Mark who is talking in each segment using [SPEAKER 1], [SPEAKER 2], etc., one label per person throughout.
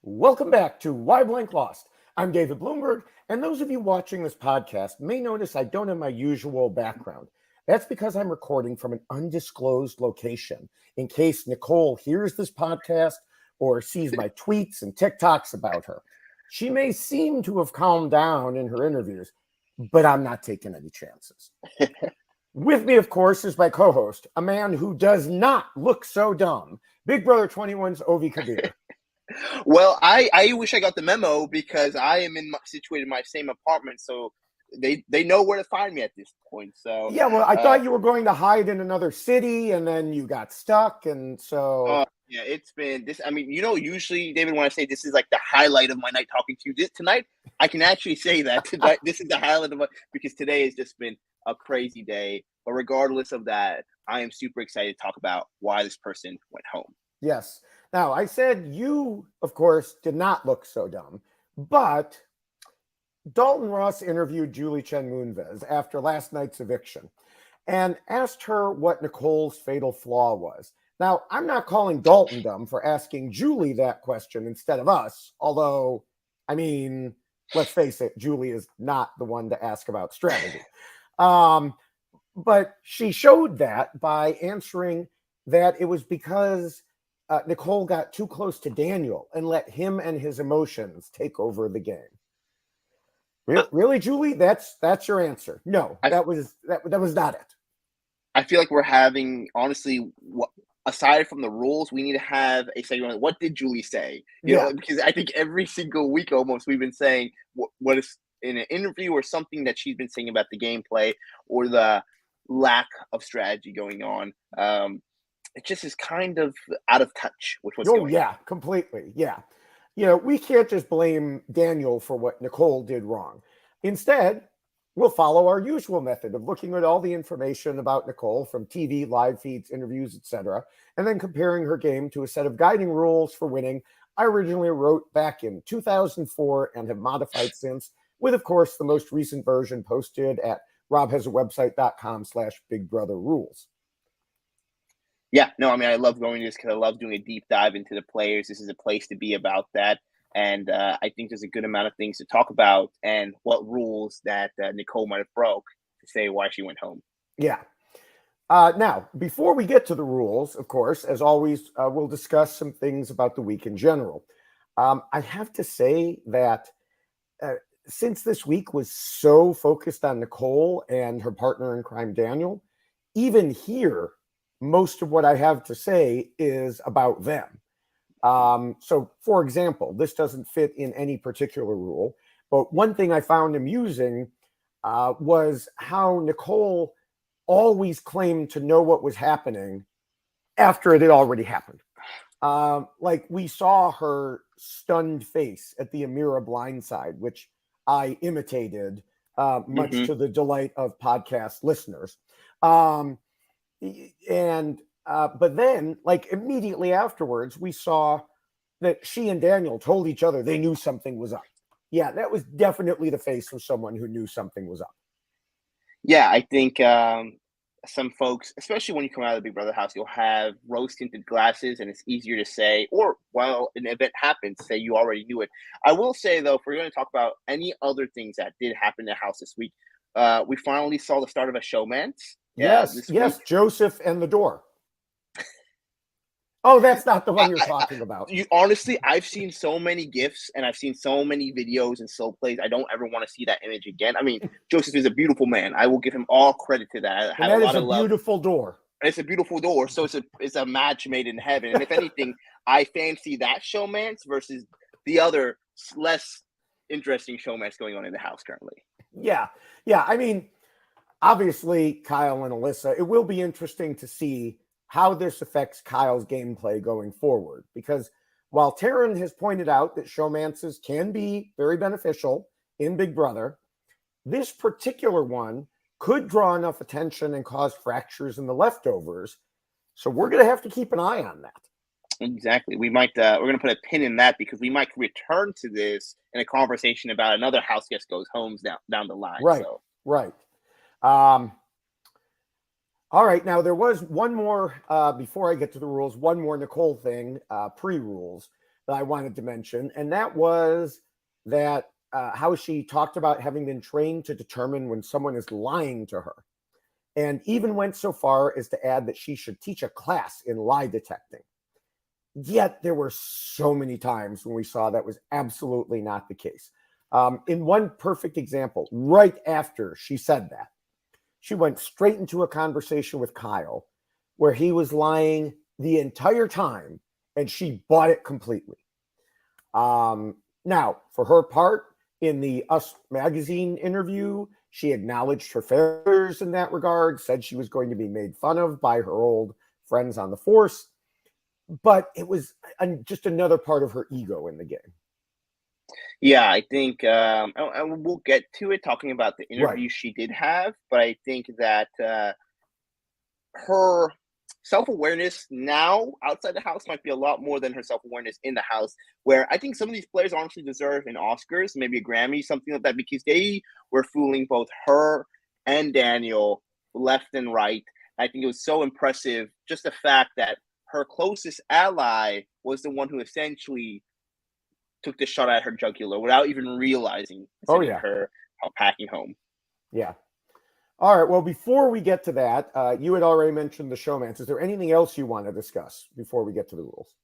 [SPEAKER 1] Welcome back to Why Blank Lost. I'm David Bloomberg, and those of you watching this podcast may notice I don't have my usual background. That's because I'm recording from an undisclosed location in case Nicole hears this podcast or sees my tweets and TikToks about her. She may seem to have calmed down in her interviews, but I'm not taking any chances. With me, of course, is my co-host, a man who does not look so dumb, Big Brother 21's Ovi Kabir.
[SPEAKER 2] Well, I wish I got the memo because I am situated in my same apartment, so they know where to find me at this point. So
[SPEAKER 1] yeah, well, I thought you were going to hide in another city, and then you got stuck, and so
[SPEAKER 2] yeah, it's been this. I mean, usually, David, when I say this is like the highlight of my night talking to you, tonight I can actually say that tonight this is the highlight of because today has just been a crazy day. But regardless of that, I am super excited to talk about why this person went home.
[SPEAKER 1] Yes. Now, I said you, of course, did not look so dumb, but Dalton Ross interviewed Julie Chen Moonves after last night's eviction and asked her what Nicole's fatal flaw was. Now, I'm not calling Dalton dumb for asking Julie that question instead of us, although, I mean, let's face it, Julie is not the one to ask about strategy. But she showed that by answering that it was because Nicole got too close to Daniel and let him and his emotions take over the game. Really, Julie? That's your answer? No, that was not it.
[SPEAKER 2] I feel like we're having, honestly, aside from the rules, we need to have a segment. What did Julie say? You know, because I think every single week almost we've been saying what is in an interview or something that she's been saying about the gameplay or the lack of strategy going on. It just is kind of out of touch with what's going on.
[SPEAKER 1] Completely. Yeah. You know, we can't just blame Daniel for what Nicole did wrong. Instead, we'll follow our usual method of looking at all the information about Nicole from TV, live feeds, interviews, etc., and then comparing her game to a set of guiding rules for winning I originally wrote back in 2004 and have modified since, with, of course, the most recent version posted at robhasawebsite.com/bigbrotherrules.
[SPEAKER 2] Yeah, no, I mean, I love going to this because I love doing a deep dive into the players. This is a place to be about that. And I think there's a good amount of things to talk about and what rules that Nicole might have broke to say why she went home.
[SPEAKER 1] Yeah. Now, before we get to the rules, of course, as always, we'll discuss some things about the week in general. I have to say that since this week was so focused on Nicole and her partner in crime, Daniel, even here, most of what I have to say is about them. So, for example, this doesn't fit in any particular rule, but one thing I found amusing was how Nicole always claimed to know what was happening after it had already happened. Like we saw her stunned face at the Amira blindside, which I imitated, much to the delight of podcast listeners. But then, like immediately afterwards, we saw that she and Daniel told each other they knew something was up. Yeah, that was definitely the face of someone who knew something was up.
[SPEAKER 2] Yeah, I think some folks, especially when you come out of the Big Brother house, you'll have rose-tinted glasses, and it's easier to say, or while an event happens, say you already knew it. I will say, though, if we're going to talk about any other things that did happen in the house this week, we finally saw the start of a showmance.
[SPEAKER 1] Yes, Joseph and the door. Oh, that's not the one you're talking about.
[SPEAKER 2] Honestly, I've seen so many GIFs and I've seen so many videos and so plays. I don't ever want to see that image again. I mean, Joseph is a beautiful man. I will give him all credit to that.
[SPEAKER 1] And that is a beautiful door.
[SPEAKER 2] It's a beautiful door. So it's a match made in heaven. And if anything, I fancy that showmance versus the other less interesting showmance going on in the house currently.
[SPEAKER 1] Yeah. I mean, obviously, Kyle and Alyssa, it will be interesting to see how this affects Kyle's gameplay going forward. Because while Taryn has pointed out that showmances can be very beneficial in Big Brother, this particular one could draw enough attention and cause fractures in the leftovers. So we're going to have to keep an eye on that.
[SPEAKER 2] Exactly. We might, we're going to put a pin in that because we might return to this in a conversation about another house guest goes homes down the line.
[SPEAKER 1] Right. All right. Now, there was one more, before I get to the rules, one more Nicole thing, pre-rules. that I wanted to mention, and that was that how she talked about having been trained to determine when someone is lying to her, and even went so far as to add that she should teach a class in lie detecting. Yet there were so many times when we saw that was absolutely not the case. In one perfect example, right after she said that, she went straight into a conversation with Kyle where he was lying the entire time and she bought it completely. Now, for her part, in the Us magazine interview, she acknowledged her failures in that regard, said she was going to be made fun of by her old friends on the force, but it was just another part of her ego in the game.
[SPEAKER 2] Yeah, I think and we'll get to it talking about the
[SPEAKER 1] Right.
[SPEAKER 2] interview she did have, but I think that her self-awareness now outside the house might be a lot more than her self-awareness in the house, where I think some of these players honestly deserve an Oscars, maybe a Grammy, something like that, because they were fooling both her and Daniel left and right. I think it was so impressive, just the fact that her closest ally was the one who essentially took the shot at her jugular without even realizing,
[SPEAKER 1] Oh,
[SPEAKER 2] sending
[SPEAKER 1] yeah.
[SPEAKER 2] her packing home.
[SPEAKER 1] Yeah. All right. Well, before we get to that, you had already mentioned the showmance. Is there anything else you want to discuss before we get to the rules?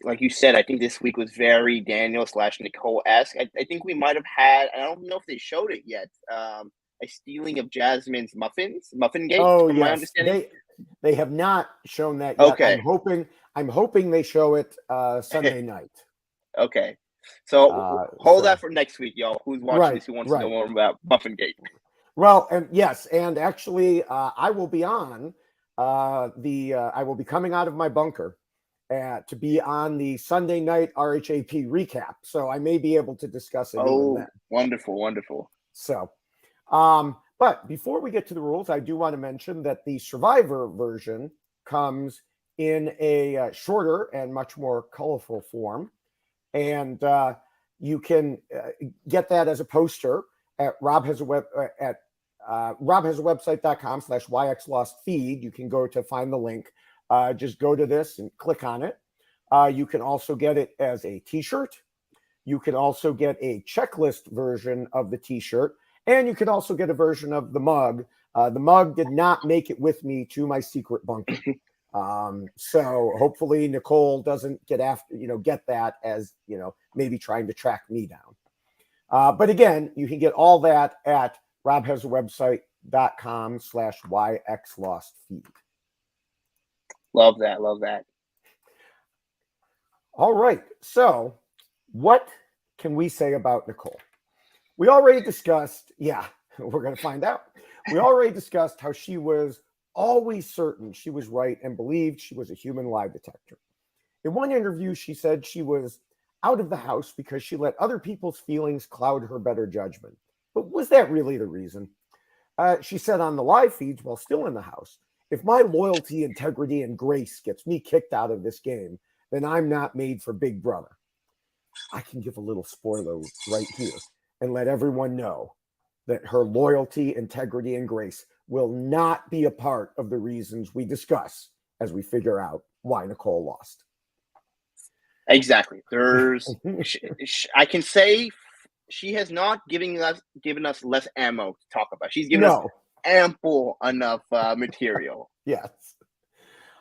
[SPEAKER 2] Like you said, I think this week was very Daniel / Nicole-esque. I think we might have had, I don't know if they showed it yet, a stealing of Jasmine's muffin gate,
[SPEAKER 1] Oh,
[SPEAKER 2] from my
[SPEAKER 1] yes.
[SPEAKER 2] understanding.
[SPEAKER 1] They have not shown that yet.
[SPEAKER 2] Okay.
[SPEAKER 1] I'm hoping they show it Sunday night.
[SPEAKER 2] Okay. So hold that for next week, y'all. Who's watching this? Who wants to know more about Muffin Gate?
[SPEAKER 1] Well, and yes, and actually, I will be on I will be coming out of my bunker to be on the Sunday night RHAP recap. So I may be able to discuss it even then.
[SPEAKER 2] Wonderful, wonderful.
[SPEAKER 1] So, but before we get to the rules, I do want to mention that the Survivor version comes in a shorter and much more colorful form. And you can get that as a poster at robhasawebsite.com/yxlostfeed. You can go to find the link. Just go to this and click on it. You can also get it as a t-shirt. You can also get a checklist version of the t-shirt. And you can also get a version of the mug. The mug did not make it with me to my secret bunker. So hopefully Nicole doesn't get that as, maybe trying to track me down. But again, you can get all that at robhasawebsite.com/yxlostfeed.
[SPEAKER 2] Love that. Love that.
[SPEAKER 1] All right. So what can we say about Nicole? We already discussed, we're going to find out. We already discussed how she was always certain she was right and believed she was a human lie detector. In one interview, she said she was out of the house because she let other people's feelings cloud her better judgment. But was that really the reason? She said on the live feeds while still in the house, if my loyalty, integrity, and grace gets me kicked out of this game, then I'm not made for Big Brother. I can give a little spoiler right here and let everyone know that her loyalty, integrity, and grace will not be a part of the reasons we discuss as we figure out why Nicole lost.
[SPEAKER 2] Exactly. I can say she has not given us less ammo to talk about. She's given us ample enough material.
[SPEAKER 1] Yes.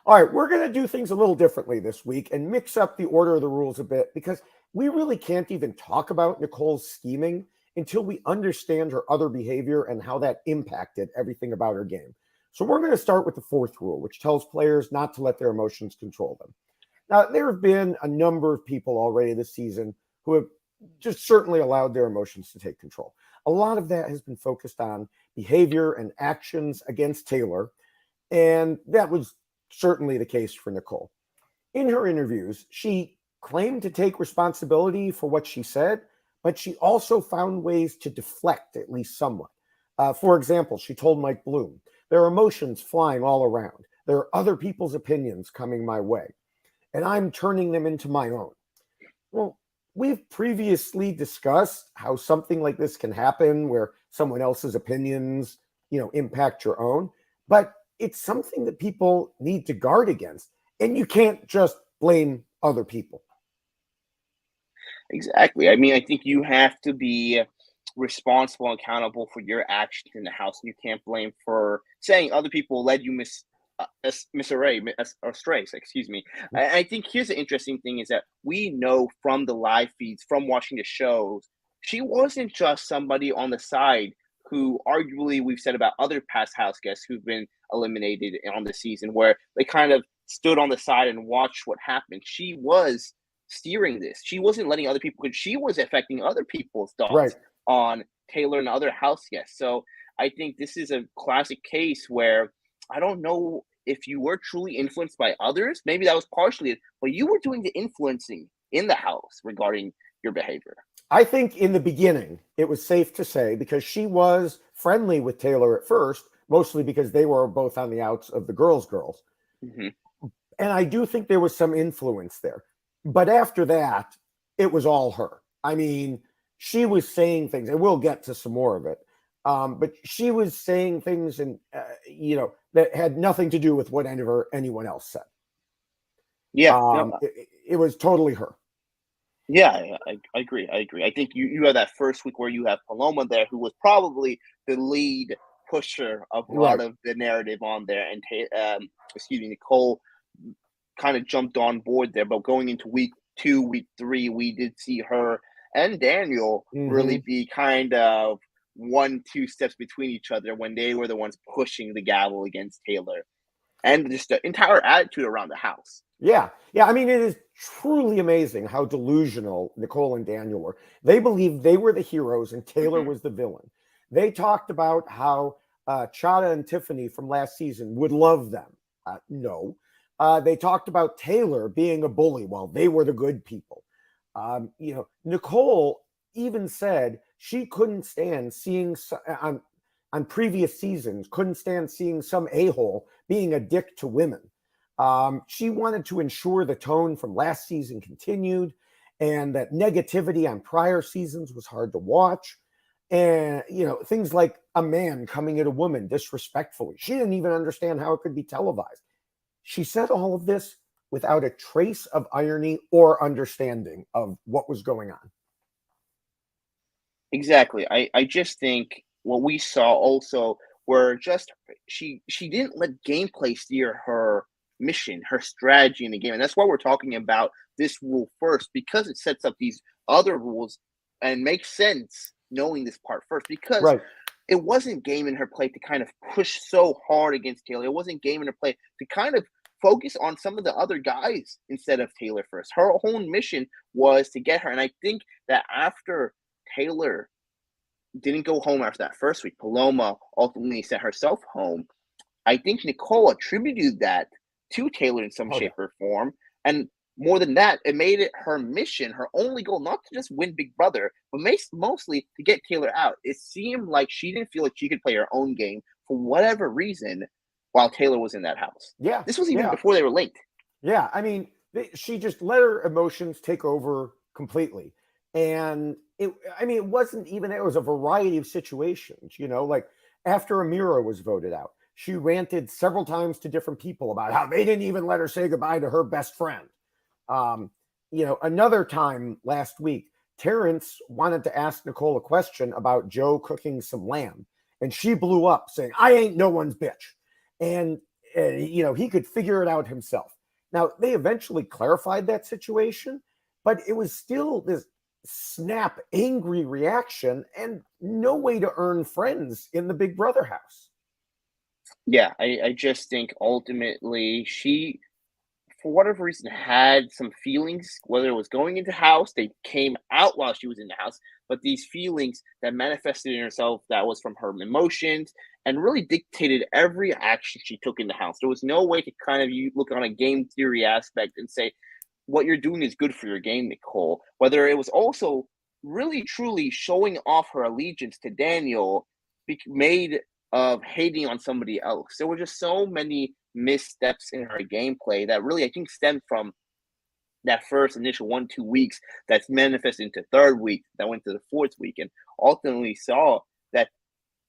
[SPEAKER 1] All right, we're going to do things a little differently this week and mix up the order of the rules a bit because we really can't even talk about Nicole's scheming until we understand her other behavior and how that impacted everything about her game. So we're going to start with the fourth rule, which tells players not to let their emotions control them. Now, there have been a number of people already this season who have just certainly allowed their emotions to take control. A lot of that has been focused on behavior and actions against Taylor, and that was certainly the case for Nicole. In her interviews, she claimed to take responsibility for what she said, but she also found ways to deflect at least somewhat. For example, she told Mike Bloom, there are emotions flying all around. There are other people's opinions coming my way, and I'm turning them into my own. Well, we've previously discussed how something like this can happen where someone else's opinions, impact your own, but it's something that people need to guard against. And you can't just blame other people.
[SPEAKER 2] Exactly. I mean, I think you have to be responsible and accountable for your actions in the house. You can't blame for saying other people led you astray. Excuse me. I think here's the interesting thing is that we know from the live feeds, from watching the shows, she wasn't just somebody on the side who arguably we've said about other past house guests who've been eliminated on the season where they kind of stood on the side and watched what happened. She was steering this. She wasn't letting other people, because she was affecting other people's
[SPEAKER 1] Right.
[SPEAKER 2] thoughts on Taylor and other house guests. So I think this is a classic case where I don't know if you were truly influenced by others. Maybe that was partially it, but you were doing the influencing in the house regarding your behavior.
[SPEAKER 1] I think in the beginning, it was safe to say, because she was friendly with Taylor at first, mostly because they were both on the outs of the girls.
[SPEAKER 2] Mm-hmm.
[SPEAKER 1] And I do think there was some influence there. But after that, it was all her. I mean, she was saying things, and we'll get to some more of it. But she was saying things, and that had nothing to do with what anyone else said.
[SPEAKER 2] Yeah,
[SPEAKER 1] it was totally her.
[SPEAKER 2] Yeah, I agree. I think you have that first week where you have Paloma there, who was probably the lead pusher of a lot of the narrative on there, and Nicole kind of jumped on board there. But going into week 2, week 3, we did see her and Daniel really be kind of 1-2 steps between each other when they were the ones pushing the gavel against Taylor, and just the entire attitude around the house.
[SPEAKER 1] Yeah. I mean, it is truly amazing how delusional Nicole and Daniel were. They believed they were the heroes and Taylor was the villain. They talked about how Chada and Tiffany from last season would love them. No. They talked about Taylor being a bully while they were the good people. Nicole even said she couldn't stand seeing on previous seasons, couldn't stand seeing some a-hole being a dick to women. She wanted to ensure the tone from last season continued, and that negativity on prior seasons was hard to watch. And, things like a man coming at a woman disrespectfully. She didn't even understand how it could be televised. She said all of this without a trace of irony or understanding of what was going on.
[SPEAKER 2] Exactly. I just think what we saw also were just she didn't let gameplay steer her mission, her strategy in the game. And that's why we're talking about this rule first, because it sets up these other rules and makes sense knowing this part first, because it wasn't game in her play to kind of push so hard against Taylor. It wasn't game in her play to kind of focus on some of the other guys instead of Taylor first. Her whole mission was to get her. And I think that after Taylor didn't go home after that first week, Paloma ultimately sent herself home. I think Nicole attributed that to Taylor in some shape or form. And more than that, it made it her mission, her only goal, not to just win Big Brother, but mostly to get Taylor out. It seemed like she didn't feel like she could play her own game for whatever reason while Taylor was in that house.
[SPEAKER 1] Yeah.
[SPEAKER 2] This was even before they were linked.
[SPEAKER 1] Yeah. I mean, she just let her emotions take over completely. And it wasn't even, it was a variety of situations, like after Amira was voted out, she ranted several times to different people about how they didn't even let her say goodbye to her best friend. Another time last week, Terrence wanted to ask Nicole a question about Joe cooking some lamb, and she blew up saying, "I ain't no one's bitch." And, he could figure it out himself. Now, they eventually clarified that situation, but it was still this snap, angry reaction and no way to earn friends in the Big Brother house.
[SPEAKER 2] Yeah, I just think ultimately she, for whatever reason, had some feelings, whether it was going into house, they came out while she was in the house, but these feelings that manifested in herself, that was from her emotions and really dictated every action she took in the house. There was no way to kind of look on a game theory aspect and say, what you're doing is good for your game, Nicole. Whether it was also really truly showing off her allegiance to Daniel, made of hating on somebody else. There were just so many missteps in her gameplay that really, I think, stemmed from that first initial 1-2 weeks that's manifested into third week, that went to the fourth week, and ultimately saw that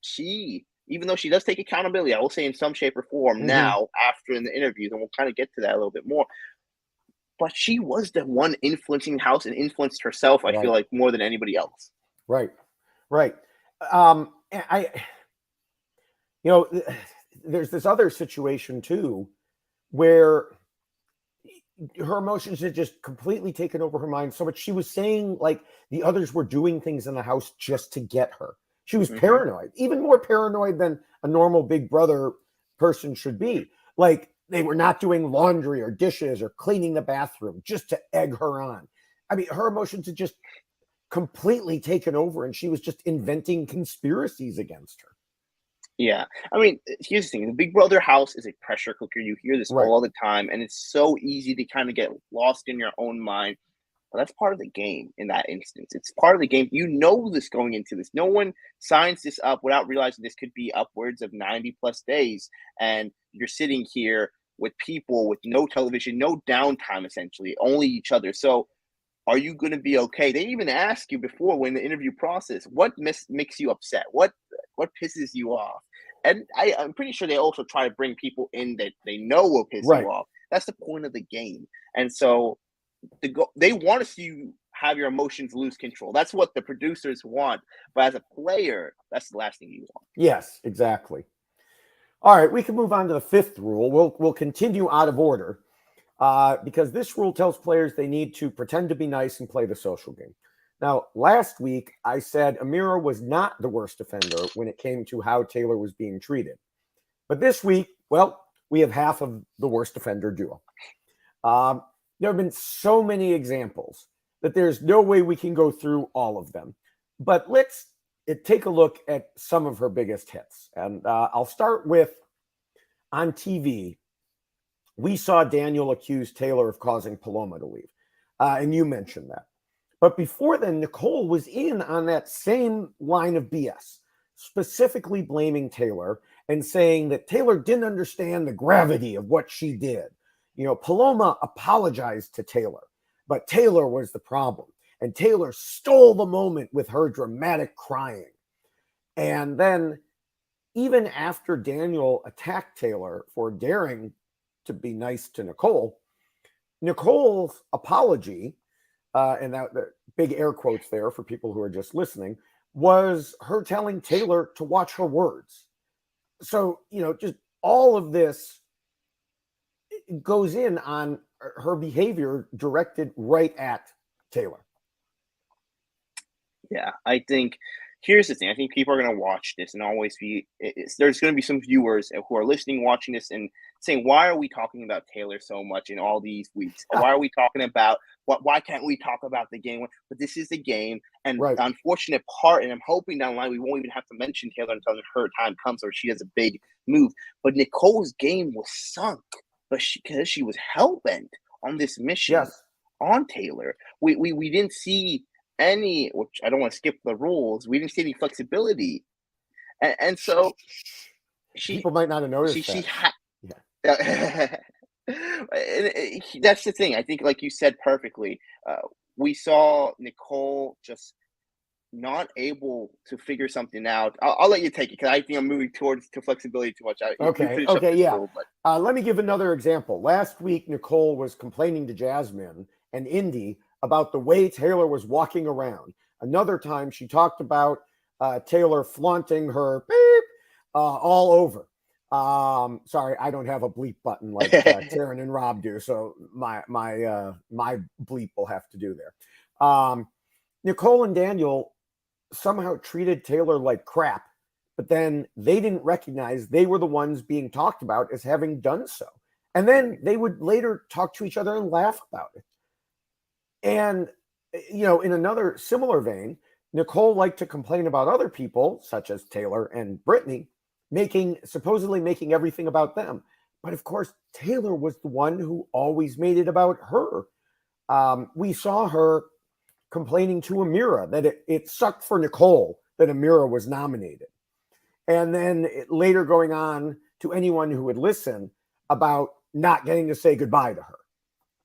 [SPEAKER 2] she, even though she does take accountability, I will say in some shape or form now after in the interviews, and we'll kind of get to that a little bit more, but she was the one influencing the house and influenced herself, I feel
[SPEAKER 1] Right.
[SPEAKER 2] like, more than anybody else.
[SPEAKER 1] Right. Right. And there's this other situation too where her emotions had just completely taken over her mind so much. She was saying like the others were doing things in the house just to get her. She was
[SPEAKER 2] Hmm.
[SPEAKER 1] paranoid, even more paranoid than a normal big brother person should be. Like they were not doing laundry or dishes or cleaning the bathroom just to egg her on. I mean, her emotions had just completely taken over and she was just inventing conspiracies against her.
[SPEAKER 2] Yeah. I mean, here's the thing. The Big Brother house is a pressure cooker. You hear this
[SPEAKER 1] Right.
[SPEAKER 2] all the time, and it's so easy to kind of get lost in your own mind. But that's part of the game in that instance. It's part of the game. You know this going into this. No one signs this up without realizing this could be upwards of 90 plus days. And you're sitting here with people with no television, no downtime, essentially, only each other. So are you going to be okay? They even ask you before when the interview process, what makes you upset? What pisses you off? And I'm pretty sure they also try to bring people in that they know will piss you
[SPEAKER 1] Right.
[SPEAKER 2] off. That's the point of the game. And so they want to see you have your emotions lose control. That's what the producers want. But as a player, that's the last thing you want.
[SPEAKER 1] Yes, exactly. All right, we can move on to the fifth rule. We'll continue out of order because this rule tells players they need to pretend to be nice and play the social game. Now, last week I said Amira was not the worst offender when it came to how Taylor was being treated, but this week, well, we have half of the worst offender duo. Um, there have been so many examples that there's no way we can go through all of them. But let's take a look at some of her biggest hits. And I'll start with on TV. We saw Daniel accuse Taylor of causing Paloma to leave. And you mentioned that. But before then, Nicole was in on that same line of BS, specifically blaming Taylor and saying that Taylor didn't understand the gravity of what she did. You know, Paloma apologized to Taylor, but Taylor was the problem. And Taylor stole the moment with her dramatic crying. And then, even after Daniel attacked Taylor for daring to be nice to Nicole, Nicole's apology, and that the big air quotes there for people who are just listening, was her telling Taylor to watch her words. So, just all of this goes in on her behavior directed right at Taylor.
[SPEAKER 2] Yeah, I think here's the thing. I think people are going to watch this and always be. There's going to be some viewers who are listening, watching this, and saying, "Why are we talking about Taylor so much in all these weeks? Why are we talking about what? Why can't we talk about the game?" But this is the game, and
[SPEAKER 1] Right.
[SPEAKER 2] the unfortunate part. And I'm hoping down the line we won't even have to mention Taylor until her time comes or she has a big move. But Nicole's game was sunk, but because she was hell bent on this mission
[SPEAKER 1] Yes.
[SPEAKER 2] on Taylor, we didn't see any, which I don't want to skip the rules. We didn't see any flexibility, and so she
[SPEAKER 1] People might not have noticed
[SPEAKER 2] she
[SPEAKER 1] that.
[SPEAKER 2] had.
[SPEAKER 1] Yeah.
[SPEAKER 2] That's the thing. I think, like you said perfectly, we saw Nicole just not able to figure something out. I'll let you take it because I think I'm moving towards to flexibility too much. You
[SPEAKER 1] Okay.
[SPEAKER 2] finish up
[SPEAKER 1] Okay.
[SPEAKER 2] this
[SPEAKER 1] Yeah.
[SPEAKER 2] rule, but
[SPEAKER 1] Let me give another example. Last week, Nicole was complaining to Jasmine and Indy about the way Taylor was walking around. Another time, she talked about Taylor flaunting her beep all over. Sorry, I don't have a bleep button like Taryn and Rob do, so my bleep will have to do there. Nicole and Daniel somehow treated Taylor like crap, but then they didn't recognize they were the ones being talked about as having done so. And then they would later talk to each other and laugh about it. And, in another similar vein, Nicole liked to complain about other people, such as Taylor and Brittany, supposedly making everything about them. But of course, Taylor was the one who always made it about her. We saw her complaining to Amira that it sucked for Nicole that Amira was nominated. And then later going on to anyone who would listen about not getting to say goodbye to her.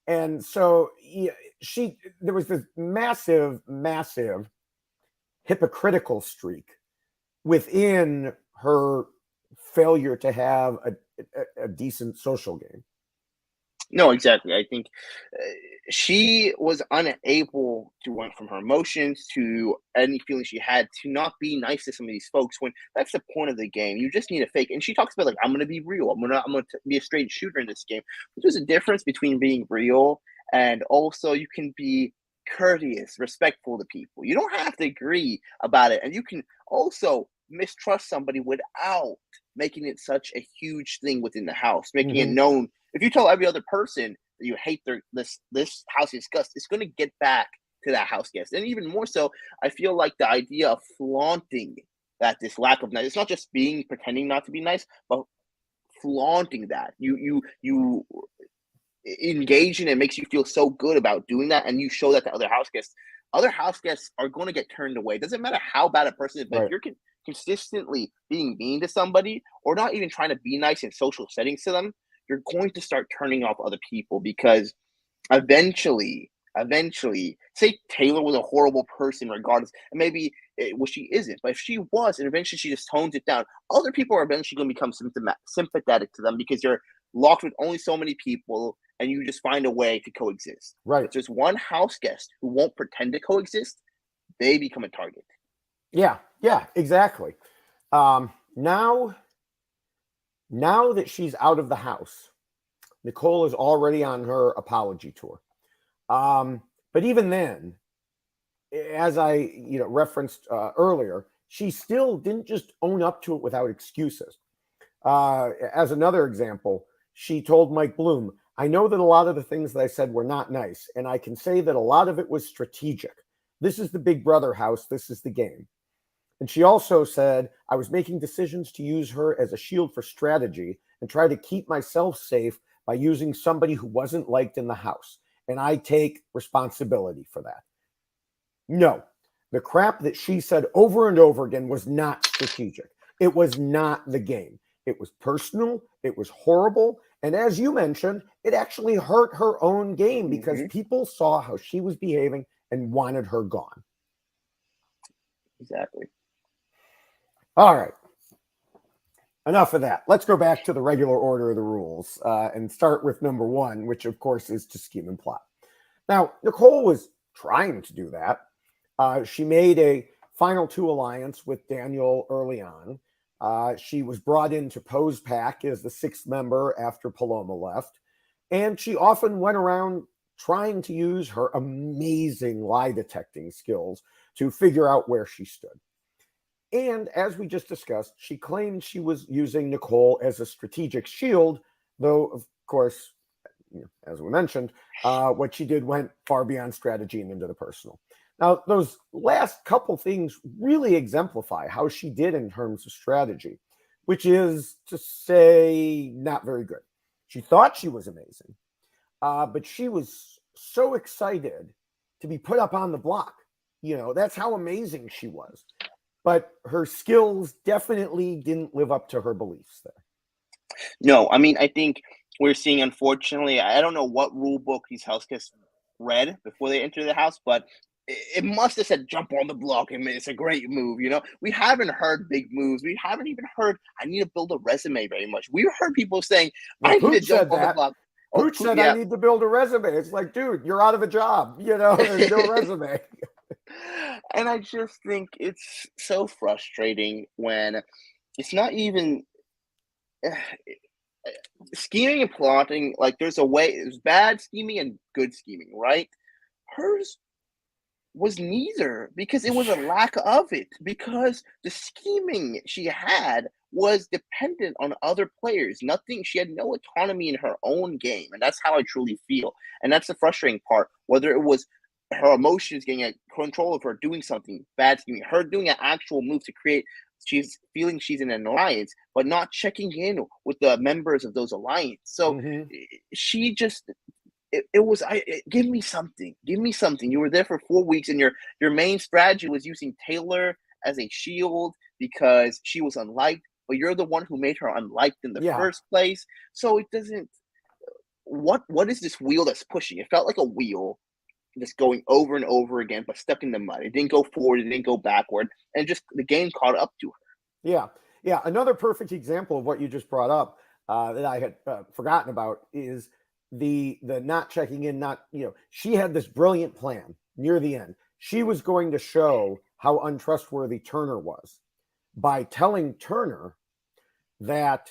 [SPEAKER 1] And so there was this massive, massive hypocritical streak within her failure to have a decent social game.
[SPEAKER 2] No, exactly. I think she was unable to went from her emotions to any feeling she had to not be nice to some of these folks when that's the point of the game. You just need a fake. And she talks about like, I'm going to be real. I'm going to be a straight shooter in this game. There's a difference between being real and also you can be courteous, respectful to people. You don't have to agree about it. And you can also mistrust somebody without making it such a huge thing within the house, making it
[SPEAKER 1] Mhm.
[SPEAKER 2] known. If you tell every other person that you hate this house guest, it's going to get back to that house guest, and even more so, I feel like the idea of flaunting that this lack of nice. It's not just being pretending not to be nice, but flaunting that you engage in it makes you feel so good about doing that, and you show that to other house guests. Other house guests are going to get turned away. It doesn't matter how bad a person is, but if
[SPEAKER 1] Right.
[SPEAKER 2] you're consistently being mean to somebody or not even trying to be nice in social settings to them, you're going to start turning off other people because eventually, say Taylor was a horrible person regardless, and maybe well, she isn't, but if she was, and eventually she just tones it down, other people are eventually going to become sympathetic to them because you're locked with only so many people and you just find a way to coexist.
[SPEAKER 1] Right.
[SPEAKER 2] If there's one house guest who won't pretend to coexist, they become a target.
[SPEAKER 1] Yeah. Yeah. Exactly. Now, now that she's out of the house, Nicole is already on her apology tour. But even then, as I referenced earlier, she still didn't just own up to it without excuses. As another example, she told Mike Bloom, "I know that a lot of the things that I said were not nice, and I can say that a lot of it was strategic. This is the Big Brother house. This is the game." And she also said, "I was making decisions to use her as a shield for strategy and try to keep myself safe by using somebody who wasn't liked in the house. And I take responsibility for that." No, the crap that she said over and over again was not strategic. It was not the game. It was personal. It was horrible. And as you mentioned, it actually hurt her own game because
[SPEAKER 2] Mm-hmm.
[SPEAKER 1] people saw how she was behaving and wanted her gone.
[SPEAKER 2] Exactly.
[SPEAKER 1] All right. Enough of that. Let's go back to the regular order of the rules and start with number one, which of course is to scheme and plot. Now, Nicole was trying to do that. She made a final two alliance with Daniel early on. She was brought in to pose pack as the sixth member after Paloma left. And she often went around trying to use her amazing lie detecting skills to figure out where she stood. And as we just discussed, she claimed she was using Nicole as a strategic shield, though, of course, as we mentioned, what she did went far beyond strategy and into the personal. Now, those last couple things really exemplify how she did in terms of strategy, which is to say, not very good. She thought she was amazing, but she was so excited to be put up on the block. That's how amazing she was. But her skills definitely didn't live up to her beliefs there.
[SPEAKER 2] No, I mean, I think we're seeing, unfortunately, I don't know what rule book these house guests read before they enter the house, but it must have said jump on the block and it's a great move. We haven't heard big moves. We haven't even heard I need to build a resume very much. We've heard people saying
[SPEAKER 1] Well,
[SPEAKER 2] I need to
[SPEAKER 1] Pooch
[SPEAKER 2] jump
[SPEAKER 1] said
[SPEAKER 2] on the
[SPEAKER 1] that.
[SPEAKER 2] block. Oh,
[SPEAKER 1] Pooch said, "I
[SPEAKER 2] yeah.
[SPEAKER 1] need to build a resume." It's like, dude, you're out of a job. There's no resume.
[SPEAKER 2] And I just think it's so frustrating when it's not even scheming and plotting. Like there's a way, there's bad scheming and good scheming, right? Hers was neither because it was a lack of it because the scheming she had was dependent on other players. Nothing, she had no autonomy in her own game, and that's how I truly feel. And that's the frustrating part, whether it was her emotions getting a control of her doing something bad scheming, her doing an actual move to create, she's feeling she's in an alliance but not checking in with the members of those alliance. So
[SPEAKER 1] Mm-hmm.
[SPEAKER 2] she just it was give me something, give me something. You were there for 4 weeks and your main strategy was using Taylor as a shield because she was unliked, but you're the one who made her unliked in the
[SPEAKER 1] Yeah.
[SPEAKER 2] first place. So it doesn't, what is this wheel that's pushing? It felt like a wheel just going over and over again but stuck in the mud. It didn't go forward, it didn't go backward, and just the game caught up to her.
[SPEAKER 1] Yeah. Yeah. Another perfect example of what you just brought up that I had forgotten about is the not checking in, not, she had this brilliant plan near the end. She was going to show how untrustworthy Turner was by telling Turner that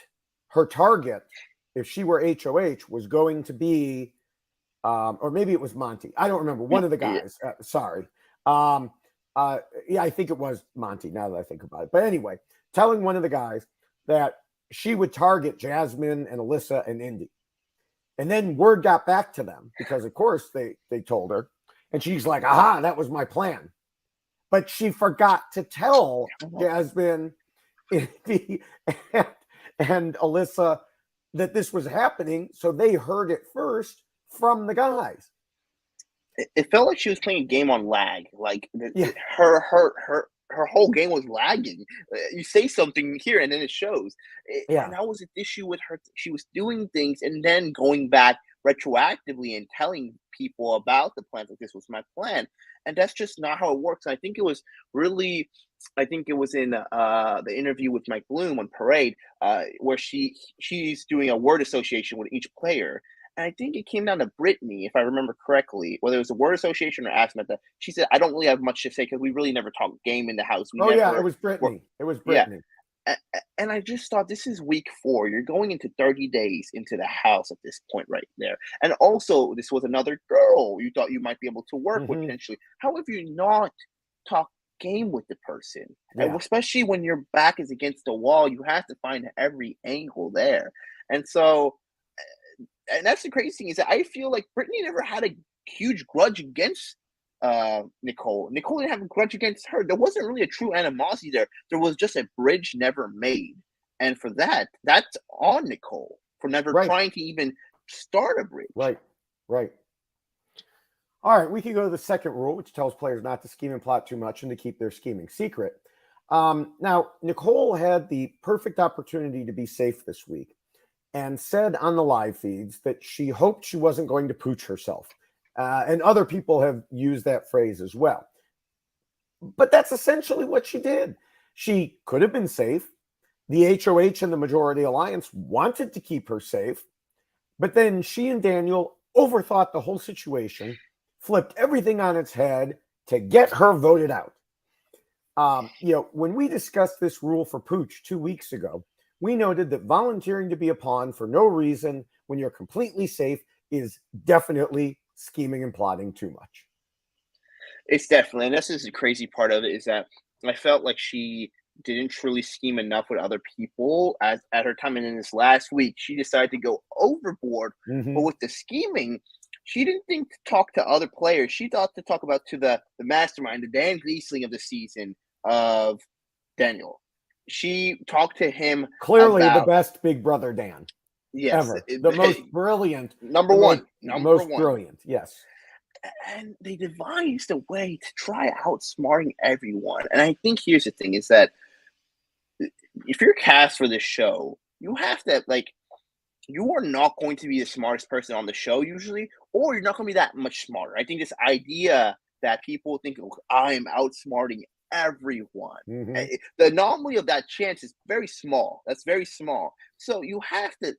[SPEAKER 1] her target, if she were HOH, was going to be, or maybe it was Monty. I don't remember. One of the guys. Sorry. Yeah, I think it was Monty, now that I think about it. But anyway, telling one of the guys that she would target Jasmine and Alyssa and Indy. And then word got back to them because, of course, they told her. And she's like, aha, that was my plan. But she forgot to tell Jasmine, Indy, and Alyssa that this was happening. So they heard it first from the guys.
[SPEAKER 2] It felt like she was playing a game on lag. Like her whole game was lagging. You say something here and then it shows. And that was an issue with her. She was doing things and then going back retroactively and telling people about the plans, like this was my plan. And that's just not how it works. And I think it was in the interview with Mike Bloom on Parade, where she's doing a word association with each player. And I think it came down to Brittany, if I remember correctly, whether it was a word association or Samantha. She said, I don't really have much to say because we really never talk game in the house.
[SPEAKER 1] It was Brittany. It was Brittany.
[SPEAKER 2] Yeah. And I just thought, this is week 4. You're going into 30 days into the house at this point right there. And also, this was another girl you thought you might be able to work with potentially. How have you not talked game with the person? And especially when your back is against the wall, you have to find every angle there. And so... And that's the crazy thing, is that I feel like Brittany never had a huge grudge against Nicole. Nicole didn't have a grudge against her. There wasn't really a true animosity there. There was just a bridge never made. And for that, that's on Nicole for never trying to even start a bridge.
[SPEAKER 1] Right. All right, we can go to the second rule, which tells players not to scheme and plot too much and to keep their scheming secret. Now, Nicole had the perfect opportunity to be safe this week, and said on the live feeds that she hoped she wasn't going to pooch herself. And other people have used that phrase as well. But that's essentially what she did. She could have been safe. The HOH and the Majority Alliance wanted to keep her safe. But then she and Daniel overthought the whole situation, flipped everything on its head to get her voted out. When we discussed this rule for pooch 2 weeks ago, we noted that volunteering to be a pawn for no reason when you're completely safe is definitely scheming and plotting too much.
[SPEAKER 2] It's definitely, and this is the crazy part of it, is that I felt like she didn't truly scheme enough with other people at her time. And in this last week, she decided to go overboard. But with the scheming, she didn't think to talk to other players. She thought to talk about to the mastermind, the Dan Gleesling of the season, of Daniel. She talked to him.
[SPEAKER 1] Clearly the best Big Brother Dan.
[SPEAKER 2] Yes.
[SPEAKER 1] Ever. The most brilliant.
[SPEAKER 2] Number one.
[SPEAKER 1] Brilliant. Yes.
[SPEAKER 2] And they devised a way to try outsmarting everyone. And I think here's the thing, is that if you're cast for this show, you have to, you are not going to be the smartest person on the show usually, or you're not going to be that much smarter. I think this idea that people think, I am outsmarting everyone. The anomaly of that chance is very small. That's very small. So you have to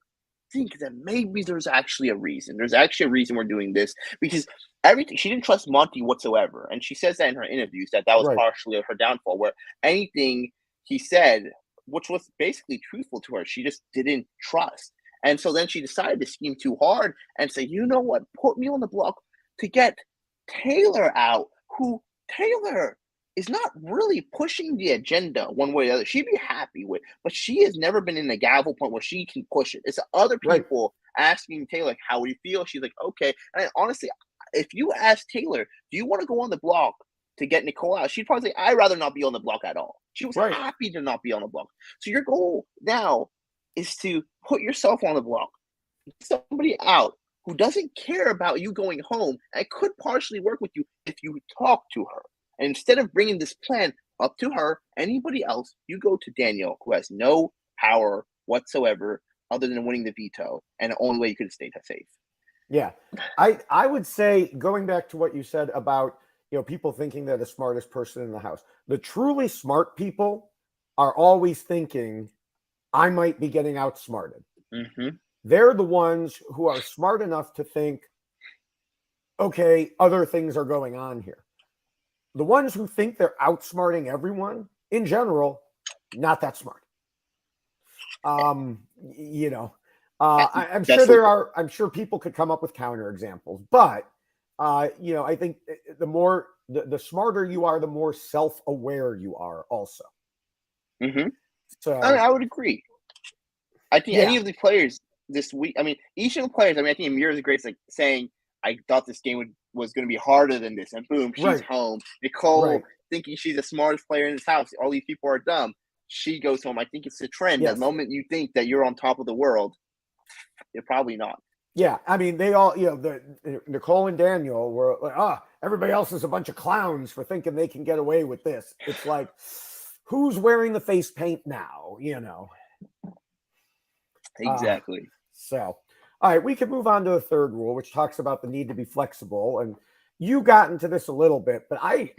[SPEAKER 2] think that maybe there's actually a reason. There's actually a reason we're doing this, because she didn't trust Monty whatsoever. And she says that in her interviews, that was partially her downfall, where anything he said, which was basically truthful to her, she just didn't trust. And so then she decided to scheme too hard and say, you know what, put me on the block to get Taylor out, who Taylor is not really pushing the agenda one way or the other. She'd be happy with, but she has never been in the gavel point where she can push it. It's other people asking Taylor, how do you feel? She's like, okay. And honestly, if you ask Taylor, do you want to go on the block to get Nicole out? She'd probably say, I'd rather not be on the block at all. She was happy to not be on the block. So your goal now is to put yourself on the block, get somebody out who doesn't care about you going home and could partially work with you if you talk to her. And instead of bringing this plan up to her, anybody else, you go to Daniel, who has no power whatsoever other than winning the veto, and the only way you could stay safe.
[SPEAKER 1] Yeah. I would say, going back to what you said about, people thinking they're the smartest person in the house, the truly smart people are always thinking, I might be getting outsmarted. they're the ones who are smart enough to think, okay, other things are going on here. The ones who think they're outsmarting everyone, in general, not that smart. You know, I'm sure I'm sure people could come up with counter examples, but you know, I think the smarter you are, the more self-aware you are also.
[SPEAKER 2] Mm-hmm.
[SPEAKER 1] So
[SPEAKER 2] I would agree. I think any of the players this week, I mean, each of the players, I mean, I think Amir is great, like saying, I thought this game was going to be harder than this. And boom, she's home. Nicole thinking she's the smartest player in this house. All these people are dumb. She goes home. I think it's a trend. The moment you think that you're on top of the world, you're probably not.
[SPEAKER 1] Yeah, I mean, they all, you know, Nicole and Daniel were like, everybody else is a bunch of clowns for thinking they can get away with this. It's like, who's wearing the face paint now, you know?
[SPEAKER 2] Exactly.
[SPEAKER 1] So, all right, we can move on to the third rule, which talks about the need to be flexible. And you got into this a little bit, but I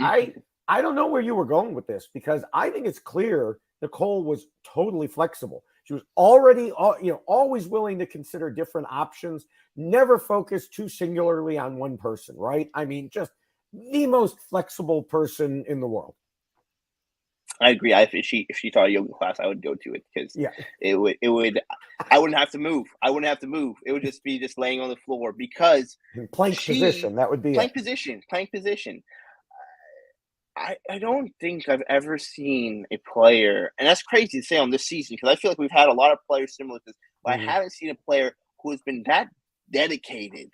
[SPEAKER 1] don't know where you were going with this, because I think it's clear Nicole was totally flexible. She was already, you know, always willing to consider different options, never focused too singularly on one person, right? I mean, just the most flexible person in the world.
[SPEAKER 2] I agree. If she taught a yoga class, I would go to it, because it would I wouldn't have to move. It would just be laying on the floor, because
[SPEAKER 1] plank position. That would be
[SPEAKER 2] plank position. I don't think I've ever seen a player, and that's crazy to say on this season, because I feel like we've had a lot of players similar to this, but I haven't seen a player who has been that dedicated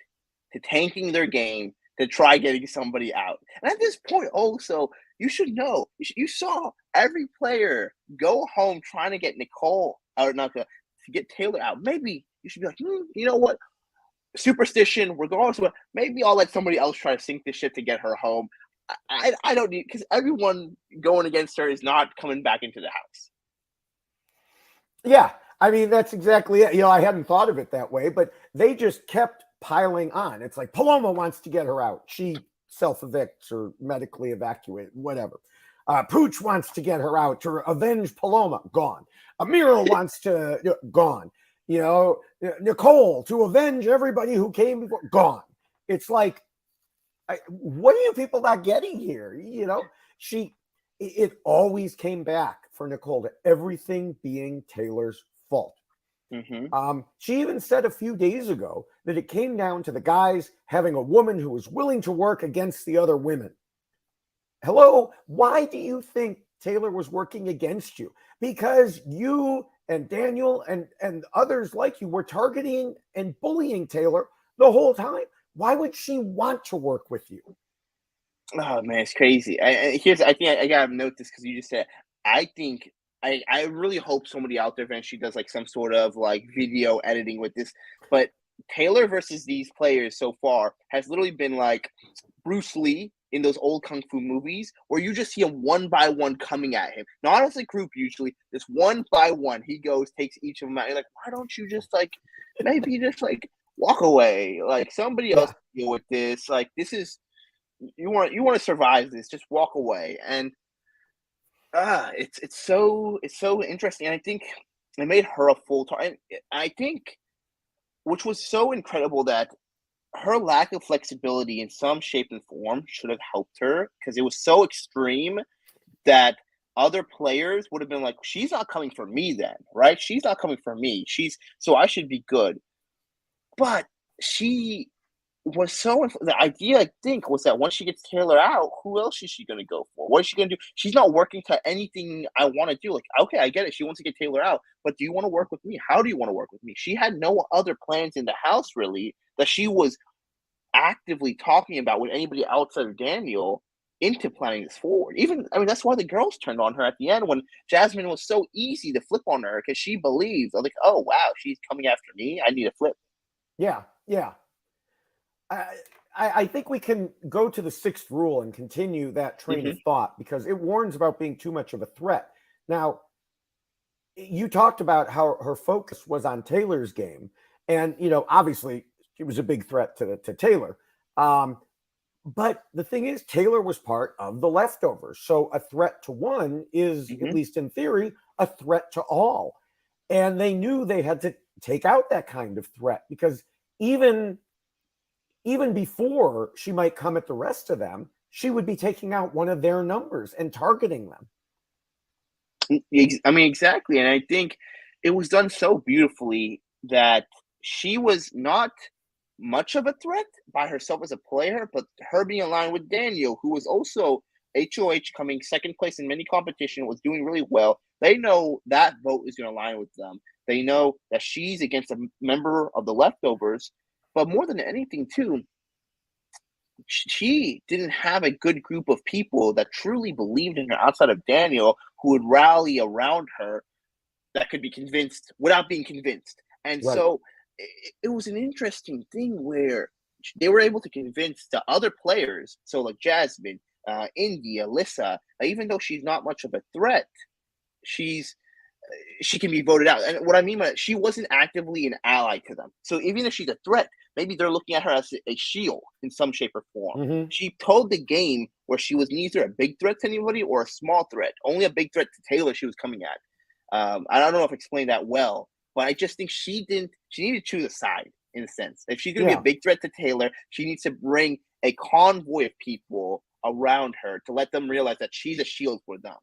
[SPEAKER 2] to tanking their game to try getting somebody out. And at this point, also, you should know, you saw every player go home trying to get Nicole, or not to get Taylor out. Maybe you should be like, you know what? Superstition, regardless of what, maybe I'll let somebody else try to sink the ship to get her home. I don't need, because everyone going against her is not coming back into the house.
[SPEAKER 1] Yeah, I mean, that's exactly it. You know, I hadn't thought of it that way, but they just kept piling on. It's like Paloma wants to get her out. She self-evicts or medically evacuate, whatever. Pooch wants to get her out to avenge Paloma. Gone. Amira wants to, gone. You know, Nicole to avenge everybody who came before. Gone. It's like, what are you people not getting here? You know, it always came back for Nicole to everything being Taylor's fault. She even said a few days ago that it came down to the guys having a woman who was willing to work against the other women. Hello, why do you think Taylor was working against you? Because you and Daniel and others like you were targeting and bullying Taylor the whole time. Why would she want to work with you?
[SPEAKER 2] Oh man, it's crazy. I think I gotta note this, because you just said, I think I really hope somebody out there eventually does like some sort of like video editing with this. But Taylor versus these players so far has literally been like Bruce Lee in those old kung fu movies, where you just see him one by one coming at him. Not as a group usually, just one by one. He goes, takes each of them out. You're like, why don't you just like maybe just like walk away? Like somebody else deal with this. Like this is, you want to survive this, just walk away. And it's so interesting. And I think it made her a full time. I think, which was so incredible, that her lack of flexibility in some shape and form should have helped her, because it was so extreme that other players would have been like, she's not coming for me then, right? She's not coming for me. So I should be good. But she was so, the idea, I think, was that once she gets Taylor out, who else is she going to go for? What is she going to do? She's not working to anything I want to do. Like, okay, I get it. She wants to get Taylor out, but do you want to work with me? How do you want to work with me? She had no other plans in the house, really, that she was actively talking about with anybody outside of Daniel into planning this forward. Even, I mean, that's why the girls turned on her at the end, when Jasmine was so easy to flip on her, because she believed, like, oh, wow, she's coming after me. I need to flip.
[SPEAKER 1] Yeah. I think we can go to the sixth rule and continue that train of thought, because it warns about being too much of a threat. Now, you talked about how her focus was on Taylor's game, and you know, obviously, she was a big threat to Taylor. But the thing is, Taylor was part of the leftovers, so a threat to one is, at least in theory, a threat to all. And they knew they had to take out that kind of threat, because even before she might come at the rest of them, she would be taking out one of their numbers and targeting them.
[SPEAKER 2] I mean, exactly. And I think it was done so beautifully that she was not much of a threat by herself as a player, but her being aligned with Daniel, who was also HOH coming second place in many competition, was doing really well. They know that vote is going to align with them. They know that she's against a member of the leftovers, but more than anything, too, she didn't have a good group of people that truly believed in her outside of Daniel, who would rally around her, that could be convinced without being convinced. And
[SPEAKER 1] Right.
[SPEAKER 2] so it was an interesting thing where they were able to convince the other players. So like Jasmine, Indy, Alyssa, even though she's not much of a threat, she can be voted out. And what I mean by that, she wasn't actively an ally to them. So even if she's a threat, maybe they're looking at her as a shield in some shape or form.
[SPEAKER 1] Mm-hmm.
[SPEAKER 2] She told the game where she was neither a big threat to anybody or a small threat. Only a big threat to Taylor she was coming at. I don't know if I explained that well, but I just think she needed to choose a side in a sense. If she's going to be a big threat to Taylor, she needs to bring a convoy of people around her to let them realize that she's a shield for them.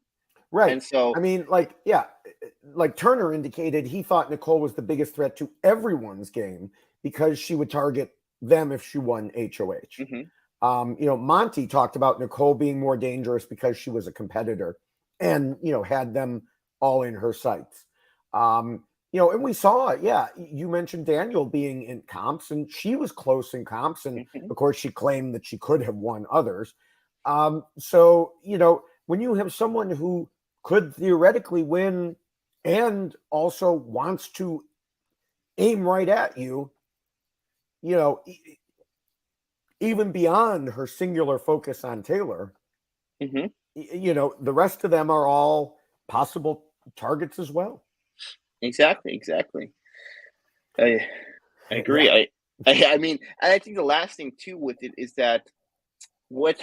[SPEAKER 1] Right.
[SPEAKER 2] And so,
[SPEAKER 1] I mean, like Turner indicated, he thought Nicole was the biggest threat to everyone's game because she would target them if she won HOH.
[SPEAKER 2] mm-hmm.
[SPEAKER 1] Monty talked about Nicole being more dangerous because she was a competitor and, had them all in her sights. And we saw it. Yeah. You mentioned Daniel being in comps, and she was close in comps. And
[SPEAKER 2] mm-hmm.
[SPEAKER 1] of course, she claimed that she could have won others. So, when you have someone who could theoretically win and also wants to aim right at you, even beyond her singular focus on Taylor,
[SPEAKER 2] mm-hmm.
[SPEAKER 1] The rest of them are all possible targets as well.
[SPEAKER 2] Exactly. I agree.
[SPEAKER 1] Yeah.
[SPEAKER 2] I mean, and I think the last thing too with it is that with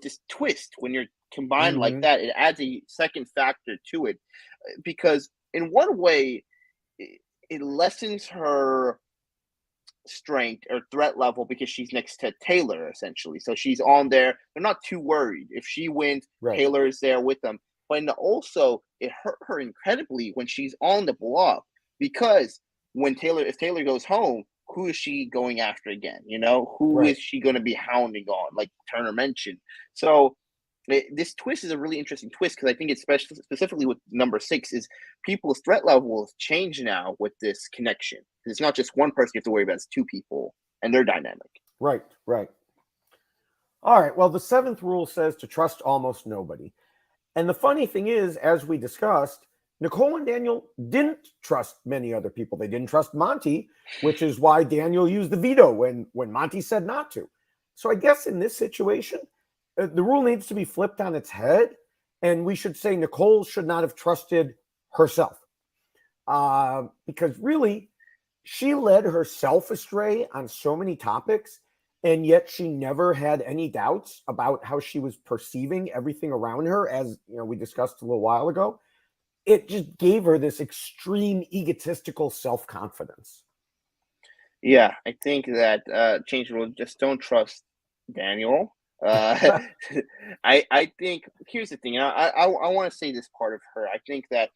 [SPEAKER 2] this twist, when you're combined
[SPEAKER 1] mm-hmm.
[SPEAKER 2] like that, it adds a second factor to it, because in one way it lessens her strength or threat level because she's next to Taylor essentially. So she's on there. They're not too worried. If she wins,
[SPEAKER 1] Right.
[SPEAKER 2] Taylor is there with them. But also it hurt her incredibly when she's on the block, because if Taylor goes home, who is she going after again? Who
[SPEAKER 1] Right.
[SPEAKER 2] is she going to be hounding on, like Turner mentioned? So this twist is a really interesting twist, because I think it's specifically with number 6 is people's threat level has changed now with this connection. It's not just one person you have to worry about, it's 2 people and their dynamic.
[SPEAKER 1] Right. All right. Well, the 7th rule says to trust almost nobody. And the funny thing is, as we discussed, Nicole and Daniel didn't trust many other people. They didn't trust Monty, which is why Daniel used the veto when Monty said not to. So I guess in this situation, the rule needs to be flipped on its head, and we should say Nicole should not have trusted herself, because really she led herself astray on so many topics, and yet she never had any doubts about how she was perceiving everything around her, as we discussed a little while ago. It just gave her this extreme egotistical self-confidence.
[SPEAKER 2] Yeah, I think that change the rule. Just don't trust Daniel. I think here's the thing. I want to say this part of her. I think that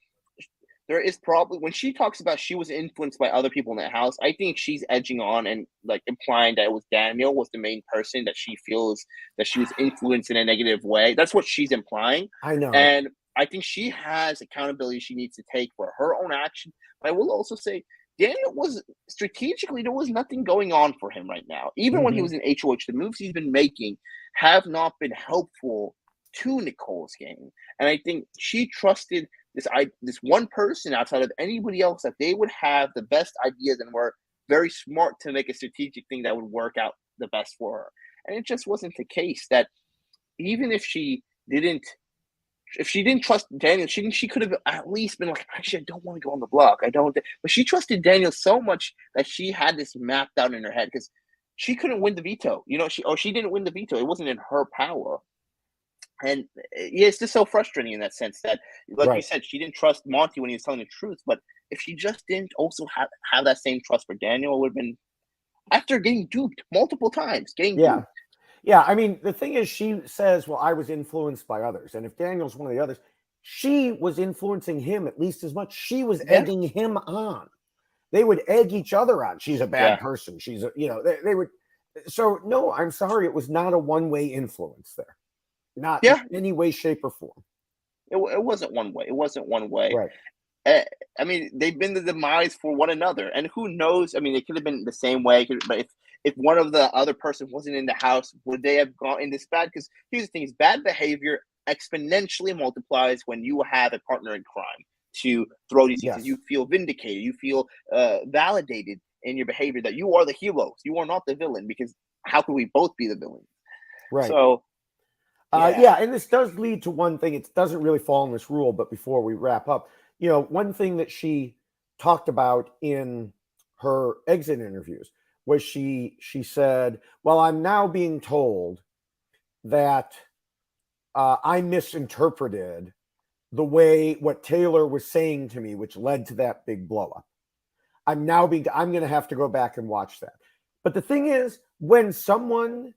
[SPEAKER 2] there is probably, when she talks about she was influenced by other people in that house, I think she's edging on and like implying that it was Daniel was the main person that she feels that she was influenced in a negative way. That's what she's implying.
[SPEAKER 1] I know.
[SPEAKER 2] And I think she has accountability she needs to take for her own action. But I will also say Daniel was strategically, there was nothing going on for him right now. Even when he was in HOH, the moves he's been making have not been helpful to Nicole's game. And I think she trusted this one person outside of anybody else that they would have the best ideas and were very smart to make a strategic thing that would work out the best for her. And it just wasn't the case. That even if she didn't trust Daniel, she could have at least been like, actually, I don't want to go on the block. I don't. But she trusted Daniel so much that she had this mapped out in her head, because she couldn't win the veto. She didn't win the veto. It wasn't in her power. And yeah, it's just so frustrating in that sense that, like you said, she didn't trust Monty when he was telling the truth. But if she just didn't also have that same trust for Daniel, it would have been after getting duped multiple times, getting duped.
[SPEAKER 1] Yeah, I mean, the thing is, she says, well, I was influenced by others. And if Daniel's one of the others, she was influencing him at least as much. She was egging him on. They would egg each other on. She's a bad person. She's a, they would. So, no, I'm sorry. It was not a one-way influence there. Not in any way, shape, or form.
[SPEAKER 2] It wasn't one way. It wasn't one way.
[SPEAKER 1] Right.
[SPEAKER 2] I mean, they've been the demise for one another. And who knows? I mean, it could have been the same way. But if one of the other person wasn't in the house, would they have gone in this bad? Because here's the thing, is bad behavior exponentially multiplies when you have a partner in crime to throw these things. You feel vindicated. You feel validated in your behavior that you are the heroes. You are not the villain, because how can we both be the villain?
[SPEAKER 1] Right.
[SPEAKER 2] So,
[SPEAKER 1] and this does lead to one thing. It doesn't really fall in this rule, but before we wrap up, one thing that she talked about in her exit interviews was she said, well, I'm now being told that I misinterpreted what Taylor was saying to me, which led to that big blow up. I'm going to have to go back and watch that. But the thing is, when someone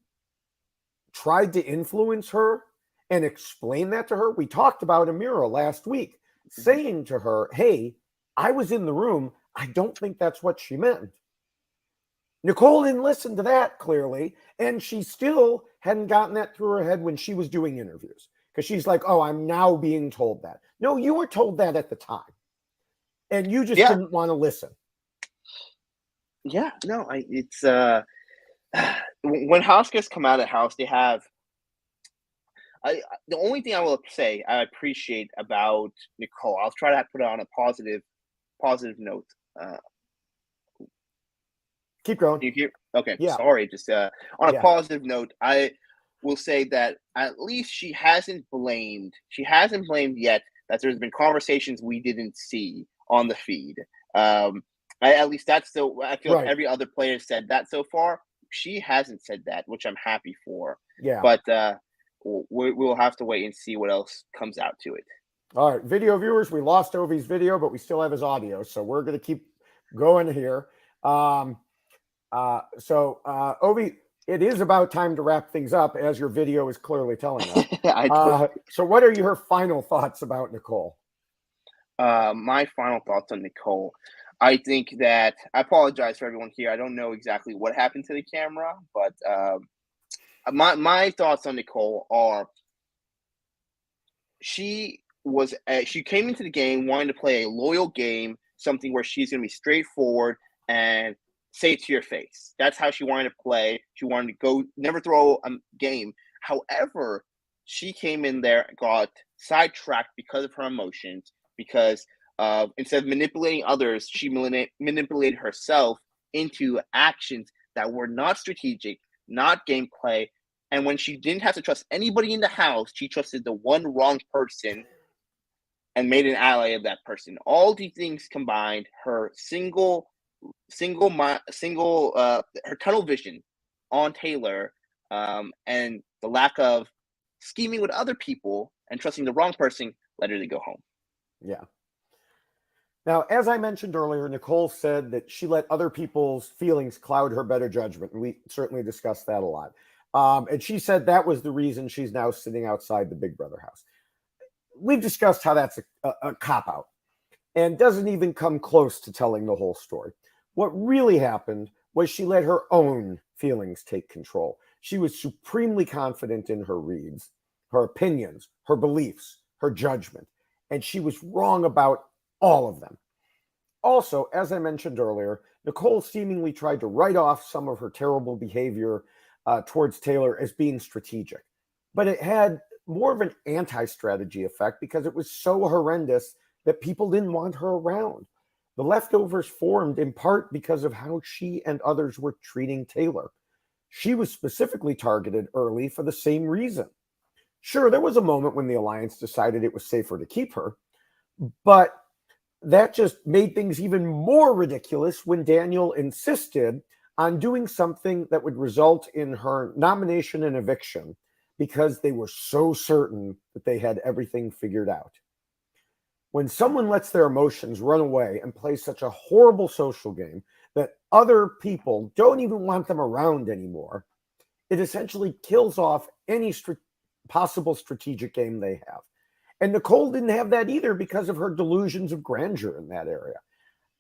[SPEAKER 1] tried to influence her and explain that to her, we talked about Amira last week, saying to her, hey, I was in the room. I don't think that's what she meant. Nicole didn't listen to that clearly, and she still hadn't gotten that through her head when she was doing interviews, because she's like, oh, I'm now being told that. No, you were told that at the time, and you just didn't want to listen.
[SPEAKER 2] Yeah, no, it's when house guests come out of the house, they have. The only thing I will say I appreciate about Nicole, I'll try to put it on a positive note.
[SPEAKER 1] Keep going.
[SPEAKER 2] You hear? Okay, sorry. Just on a positive note, I will say that at least she hasn't blamed yet that there's been conversations we didn't see on the feed. At least I feel like every other player said that so far. She hasn't said that, which I'm happy for.
[SPEAKER 1] Yeah.
[SPEAKER 2] But we'll have to wait and see what else comes out to it.
[SPEAKER 1] All right, video viewers, we lost Ovi's video, but we still have his audio, so we're going to keep going here. Ovi, it is about time to wrap things up, as your video is clearly telling us. So what are your final thoughts about Nicole?
[SPEAKER 2] My final thoughts on Nicole. I think that I apologize for everyone here. I don't know exactly what happened to the camera, but my thoughts on Nicole are she came into the game wanting to play a loyal game, something where she's going to be straightforward and say it to your face. That's how she wanted to play. She wanted to go, never throw a game. However, she came in there, got sidetracked because of her emotions, because instead of manipulating others, she manipulated herself into actions that were not strategic, not gameplay. And when she didn't have to trust anybody in the house, she trusted the one wrong person and made an ally of that person. All these things combined, her her tunnel vision on Taylor, and the lack of scheming with other people and trusting the wrong person led her to go home.
[SPEAKER 1] Yeah. Now, as I mentioned earlier, Nicole said that she let other people's feelings cloud her better judgment, and we certainly discussed that a lot. And she said that was the reason she's now sitting outside the Big Brother house. We've discussed how that's a cop-out and doesn't even come close to telling the whole story. What really happened was she let her own feelings take control. She was supremely confident in her reads, her opinions, her beliefs, her judgment, and she was wrong about all of them. Also, as I mentioned earlier, Nicole seemingly tried to write off some of her terrible behavior towards Taylor as being strategic, but it had more of an anti-strategy effect because it was so horrendous that people didn't want her around. The leftovers formed in part because of how she and others were treating Taylor. She was specifically targeted early for the same reason. Sure, there was a moment when the alliance decided it was safer to keep her, but that just made things even more ridiculous when Daniel insisted on doing something that would result in her nomination and eviction because they were so certain that they had everything figured out. when someone lets their emotions run away and plays such a horrible social game that other people don't even want them around anymore, it essentially kills off any possible strategic game they have. And Nicole didn't have that either because of her delusions of grandeur in that area.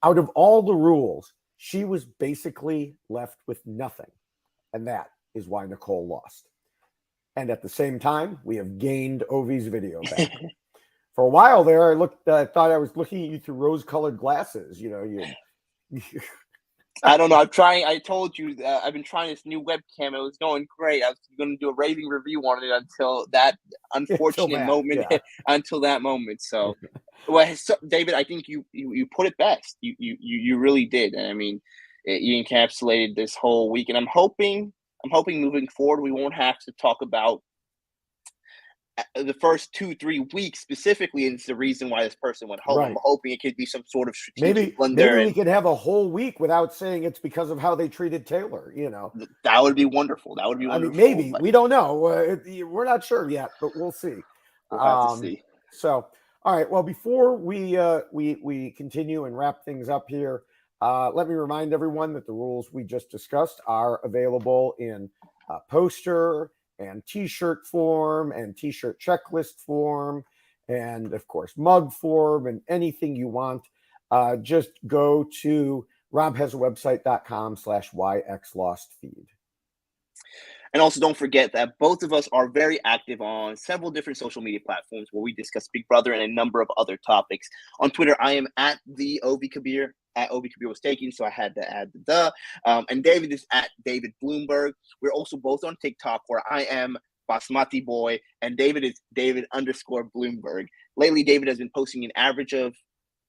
[SPEAKER 1] Out of all the rules, she was basically left with nothing. And that is why Nicole lost. And at the same time, we have gained Ovi's video back. For a while there, I thought I was looking at you through rose-colored glasses.
[SPEAKER 2] I don't know. I told you I've been trying this new webcam. It was going great. I was going to do a raving review on it until that unfortunate moment. Yeah. Until that moment. So, David, I think you put it best. You really did. And I mean, you encapsulated this whole week. And I'm hoping moving forward we won't have to talk about the first 2-3 weeks specifically, and it's the reason why this person went home. Right. I'm hoping it could be some sort of strategic blunder.
[SPEAKER 1] Maybe we could have a whole week without saying it's because of how they treated Taylor.
[SPEAKER 2] That would be wonderful. That would be wonderful.
[SPEAKER 1] I mean, maybe we don't know. We're not sure yet, but we'll see.
[SPEAKER 2] We'll have to see.
[SPEAKER 1] So, all right. Well, before we continue and wrap things up here, let me remind everyone that the rules we just discussed are available in poster and t-shirt form and t-shirt checklist form and of course mug form and anything you want. Just go to robhasawebsite.com/yxlostfeed.
[SPEAKER 2] And also don't forget that both of us are very active on several different social media platforms where we discuss Big Brother and a number of other topics. On Twitter, I am at the OV Kabir. At OV Kabir was taken, so I had to add the. And David is at David Bloomberg. We're also both on TikTok, where I am Basmati Boy, and David is David_Bloomberg. Lately, David has been posting an average of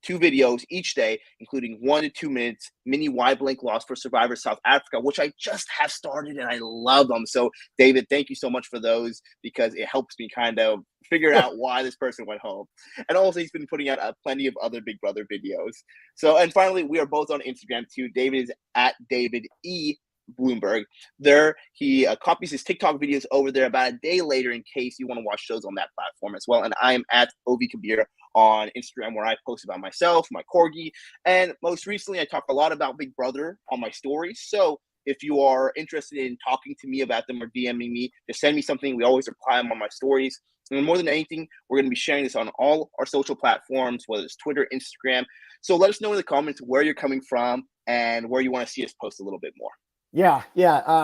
[SPEAKER 2] 2 videos each day, including 1 to 2 minutes mini why blank loss for Survivor South Africa, which I just have started and I love them. So, David, thank you so much for those because it helps me kind of figure out why this person went home. And also, he's been putting out plenty of other Big Brother videos. So, and finally, we are both on Instagram too. David is at David E. Bloomberg. There, he copies his TikTok videos over there about a day later in case you want to watch those on that platform as well. And I am at OV Kabir on Instagram, where I post about myself, my corgi, and most recently I talk a lot about Big Brother on my stories. So if you are interested in talking to me about them or DMing me, just send me something. We always reply them on my stories. And more than anything, we're going to be sharing this on all our social platforms, whether it's Twitter, Instagram. So let us know in the comments where you're coming from and where you want to see us post a little bit more.
[SPEAKER 1] Yeah.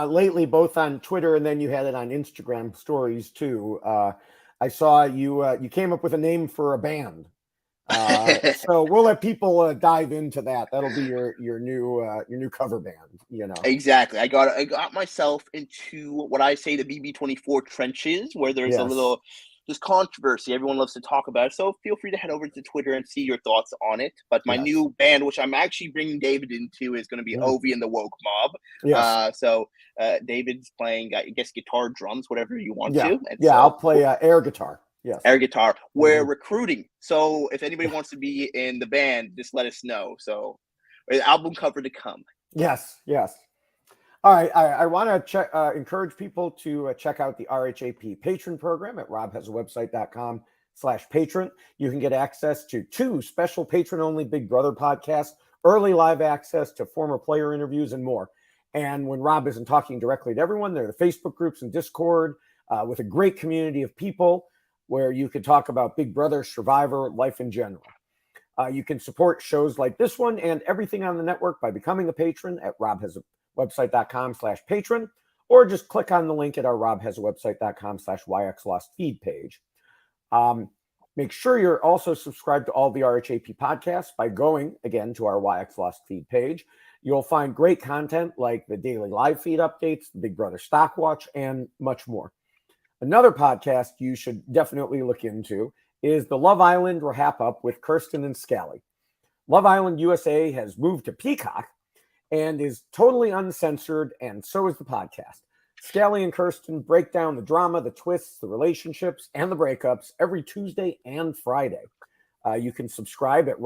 [SPEAKER 1] Lately, both on Twitter and then you had it on Instagram stories too. I saw you came up with a name for a band. So we'll let people dive into that. That'll be your new cover band.
[SPEAKER 2] Exactly. I got myself into what I say the BB24 trenches, where there's a little controversy. Everyone loves to talk about it. So feel free to head over to Twitter and see your thoughts on it. But my new band, which I'm actually bringing David into, is going to be Ovi and the Woke Mob. Yes. So David's playing, I guess, guitar, drums, whatever you want to. And so,
[SPEAKER 1] I'll play air guitar. Yes.
[SPEAKER 2] Air guitar. We're recruiting. So if anybody wants to be in the band, just let us know. So album cover to come.
[SPEAKER 1] Yes. All right. I want to encourage people to check out the RHAP patron program at robhasawebsite.com/patron. You can get access to 2 special patron-only Big Brother podcasts, early live access to former player interviews, and more. And when Rob isn't talking directly to everyone, there are the Facebook groups and Discord with a great community of people where you could talk about Big Brother, Survivor, life in general. You can support shows like this one and everything on the network by becoming a patron at robhasawebsite.com/patron, or just click on the link at our robhasawebsite.com/yxlostfeed page. Make sure you're also subscribed to all the RHAP podcasts by going, again, to our YX Lost feed page. You'll find great content like the daily live feed updates, the Big Brother Stock Watch, and much more. Another podcast you should definitely look into is the Love Island Wrap Up with Kirsten and Scally. Love Island USA has moved to Peacock and is totally uncensored, and so is the podcast. Scally and Kirsten break down the drama, the twists, the relationships, and the breakups every Tuesday and Friday. You can subscribe at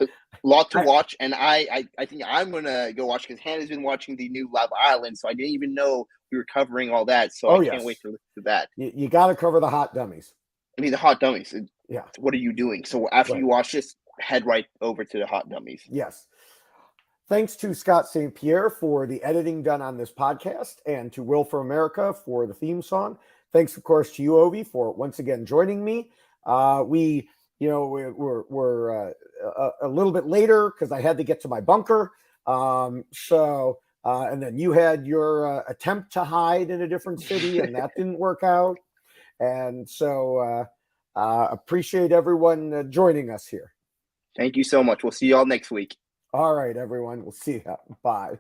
[SPEAKER 2] A lot to watch, and I think I'm gonna go watch because Hannah's been watching the new Love Island, so I didn't even know we were covering all that. So I can't wait to listen to that.
[SPEAKER 1] You got to cover the hot dummies.
[SPEAKER 2] I mean, the hot dummies.
[SPEAKER 1] Yeah.
[SPEAKER 2] What are you doing? So after you watch this, head right over to the hot dummies.
[SPEAKER 1] Yes. Thanks to Scott St. Pierre for the editing done on this podcast, and to Will for America for the theme song. Thanks, of course, to you, Ovi, for once again joining me. We're a little bit later because I had to get to my bunker. And then you had your attempt to hide in a different city, and that didn't work out. And so appreciate everyone joining us here.
[SPEAKER 2] Thank you so much. We'll see you all next week.
[SPEAKER 1] All right, everyone. We'll see you. Bye.